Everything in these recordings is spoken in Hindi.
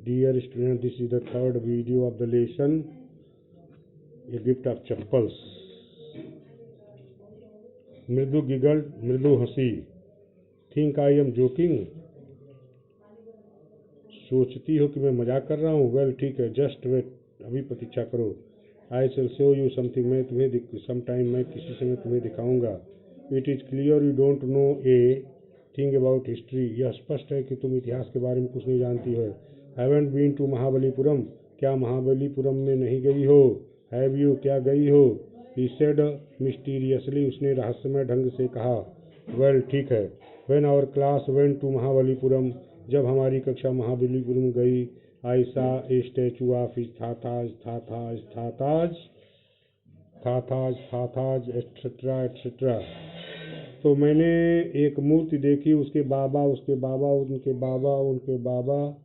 Dear student, this is the third video of the lesson, a gift of chappals. मृदु गिगल, मृदु हंसी. Think I am joking. सोचती हो कि मैं मजाक कर रहा हूँ. वेल ठीक है, जस्ट वेट, अभी प्रतीक्षा करो. आई शैल शो यू समथिंग, मैं तुम्हें समटाइम, मैं किसी समय तुम्हें दिखाऊंगा. It is clear you don't know a thing about history. यह स्पष्ट है कि तुम इतिहास के बारे में कुछ नहीं जानती हो. Haven't been to Mahabalipuram. क्या महाबलीपुरम में नहीं गई हो. हैव यू, क्या गई हो. ही सेड मिस्टीरियसली, उसने रहस्यमय ढंग से कहा. वेल ठीक है. When our class went to Mahabalipuram, जब हमारी कक्षा महाबलीपुरम गई. I saw a statue of थाथाज एट्सेट्रा एट्सेट्रा. तो मैंने एक मूर्ति देखी. उसके बाबा, उसके बाबा, उनके बाबा, उनके बाबा,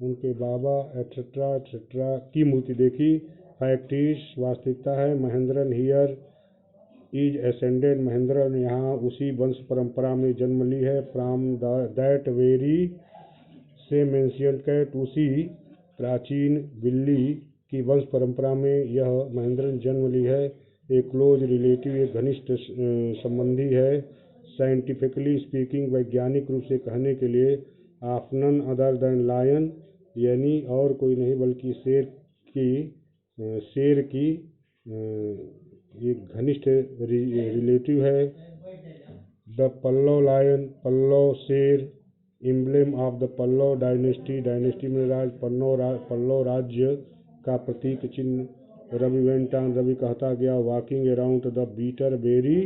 उनके बाबा एट्सेट्रा एट्सेट्रा की मूर्ति देखी. फैक्ट इज, वास्तविकता है. Mahendran here is ascended. Mahendran यहाँ उसी वंश परंपरा में जन्म ली है. From that very same ancient cat, उसी प्राचीन बिल्ली की वंश परंपरा में यह महेंद्रन जन्म ली है. ए क्लोज रिलेटिव, एक घनिष्ठ संबंधी है. साइंटिफिकली स्पीकिंग, वैज्ञानिक रूप से कहने के लिए, of none other than lion, यानी और कोई नहीं बल्कि शेर की एक घनिष्ठ रिलेटिव है. द पल्लव लायन, पल्लव शेर. Emblem of the Pallava dynasty, dynasty में राज, पल्लव राज्य का प्रतीक चिन्ह. रवि वेंट ऑन, रवि कहता गया. Walking around the bitter berry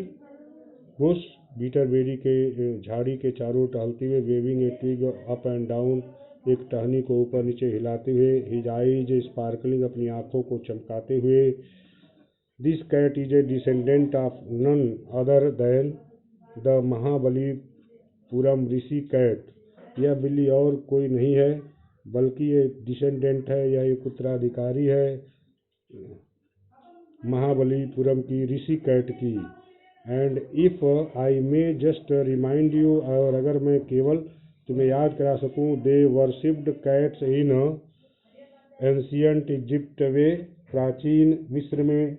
bush, bitter berry के झाड़ी के चारों टहलते हुए. Waving a twig up and down, एक टहनी को ऊपर नीचे हिलाते हुए. हिज आईज स्पार्कलिंग, अपनी आंखों को चमकाते हुए. This cat is a descendant of none other than the Mahabalipuram rishi cat. यह बिल्ली और कोई नहीं है बल्कि ये डिसेंडेंट है, यह एक उत्तराधिकारी है महाबलीपुरम की ऋषि कैट की. And if I may just remind you, और अगर मैं केवल तुम्हें याद करा सकूं. They worshipped cats in ancient Egypt, वे प्राचीन मिस्र में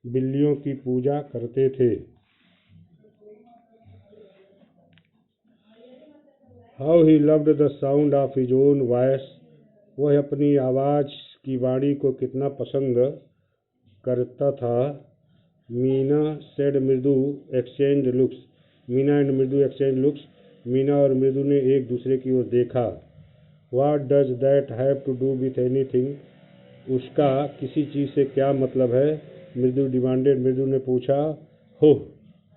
बिल्लियों की पूजा करते थे. How he loved the sound of his own voice, वह अपनी आवाज़ की वाणी को कितना पसंद करता था. Meena said Mridu exchange looks, Meena and Mridu exchange looks. Meena और मृदु ने एक दूसरे की ओर देखा. What does that have to do with anything, उसका किसी चीज़ से क्या मतलब है. मृदु डिमांडेड, मृदु ने पूछा. हो,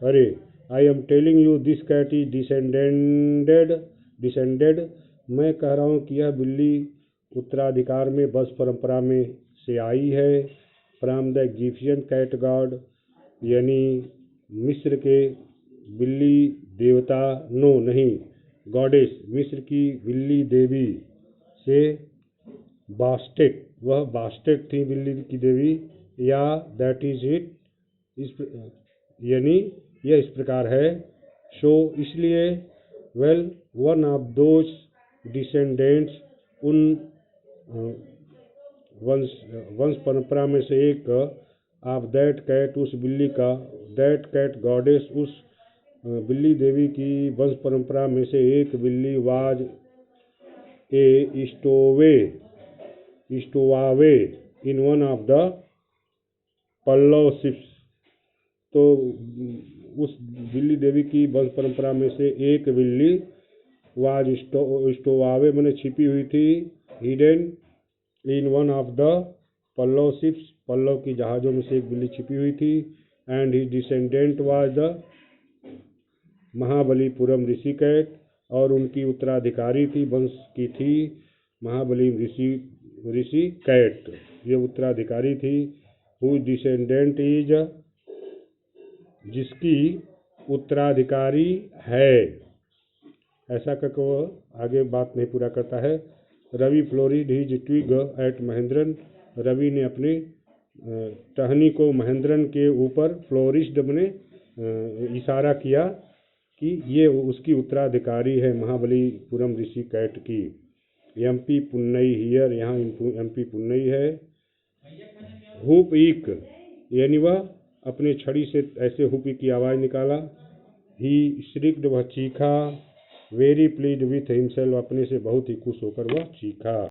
अरे, I am telling you this cat is descended, मैं कह रहा हूँ कि यह बिल्ली उत्तराधिकार में वंश परंपरा में से आई है. From the Egyptian cat god, यानी मिस्र के बिल्ली देवता. नो नहीं, गॉडेस, मिस्र की बिल्ली देवी से. बास्टेट, वह बास्टेट थी बिल्ली की देवी. या दैट इज इट, यानी यह इस प्रकार है. सो, इसलिए. Well, one of those descendants, उन वंश परंपरा में से एक. ऑफ दैट कैट, उस बिल्ली का. दैट कैट गॉडेस, उस बिल्ली देवी की वंश परंपरा में से एक बिल्ली. Was a stowaway in one of the Pallava ships. तो उस बिल्ली देवी की वंश परंपरा में से एक बिल्ली. वाज स्टोवावे मैंने छिपी हुई थी. Hidden in one of the Pallava ships, Pallava की जहाज़ों में से एक बिल्ली छिपी हुई थी. And his descendant was the Mahabalipuram rishi cat, और उनकी उत्तराधिकारी थी, वंश की थी महाबली ऋषि कैट. ये उत्तराधिकारी थी. हु डिसेंडेंट इज, जिसकी उत्तराधिकारी है. ऐसा करके वो आगे बात नहीं पूरा करता है. Ravi flourished his twig at Mahendran, Ravi ने अपने टहनी को महेंद्रन के ऊपर. फ्लोरिस्ड ने इशारा किया कि ये उसकी उत्तराधिकारी है महाबलीपुरम ऋषि कैट की. एमपी पुन्नई हियर, यहाँ एमपी पुन्नई है। हुप ईक, यानी वह अपने छड़ी से ऐसे हुप की आवाज़ निकाला। ही श्रिक्ड, वह चीखा। वेरी प्लीज विथ हिमसेल्फ, अपने से बहुत ही खुश होकर वह चीखा।